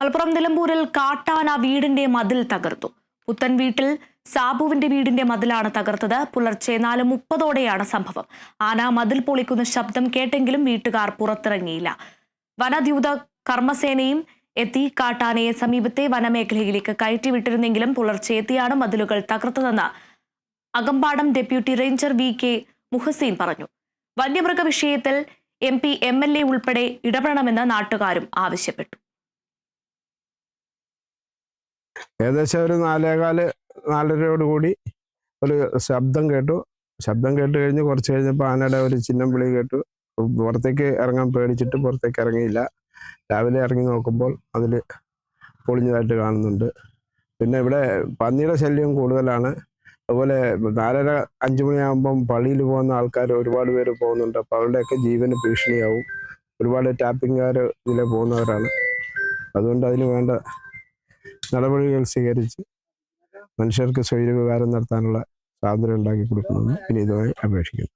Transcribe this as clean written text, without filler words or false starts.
മലപ്പുറം നിലമ്പൂരിൽ കാട്ടാന വീടിന്റെ മതിൽ തകർത്തു. പുത്തൻ വീട്ടിൽ സാബുവിന്റെ വീടിന്റെ മതിലാണ് തകർത്തത്. പുലർച്ചെ 4:30ഓടെയാണ് സംഭവം. ആന മതിൽ പൊളിക്കുന്ന ശബ്ദം കേട്ടെങ്കിലും വീട്ടുകാർ പുറത്തിറങ്ങിയില്ല. വനദ്യൂത കർമ്മസേനയും എത്തി കാട്ടാനയെ സമീപത്തെ വനമേഖലയിലേക്ക് കയറ്റിവിട്ടിരുന്നെങ്കിലും പുലർച്ചെ എത്തിയാണ് മതിലുകൾ തകർത്തതെന്ന് Akampadam deputy ranger VK Muhsin പറഞ്ഞു. വന്യമൃഗ വിഷയത്തിൽ MP MLA ഉൾപ്പെടെ ഇടപെടണമെന്ന് നാട്ടുകാരും ആവശ്യപ്പെട്ടു. ഏകദേശം ഒരു 4:15-4:30 ഒരു ശബ്ദം കേട്ടു കഴിഞ്ഞ് കുറച്ച് കഴിഞ്ഞപ്പോൾ ആനയുടെ ഒരു ചിഹ്നം വിളി കേട്ടു. പുറത്തേക്ക് ഇറങ്ങാൻ പേടിച്ചിട്ട് പുറത്തേക്ക് ഇറങ്ങിയില്ല. രാവിലെ ഇറങ്ങി നോക്കുമ്പോൾ അതിൽ പൊളിഞ്ഞതായിട്ട് കാണുന്നുണ്ട്. പിന്നെ ഇവിടെ പന്നിയുടെ ശല്യം കൂടുതലാണ്. അതുപോലെ 4:30-5 മണിയാകുമ്പം പള്ളിയിൽ പോകുന്ന ആൾക്കാർ ഒരുപാട് പേര് പോകുന്നുണ്ട്. അപ്പോൾ അവരുടെയൊക്കെ ജീവന് ഭീഷണിയാവും. ഒരുപാട് ടാപ്പിംഗുകാർ ഇതിലെ പോകുന്നവരാണ്. അതുകൊണ്ട് അതിന് വേണ്ട നടപടികൾ സ്വീകരിച്ച് മനുഷ്യർക്ക് സ്വൈര്യവികാരം നടത്താനുള്ള സ്വാതന്ത്ര്യം ഉണ്ടാക്കി കൊടുക്കണമെന്ന് വിനീതമായി അപേക്ഷിക്കുന്നു.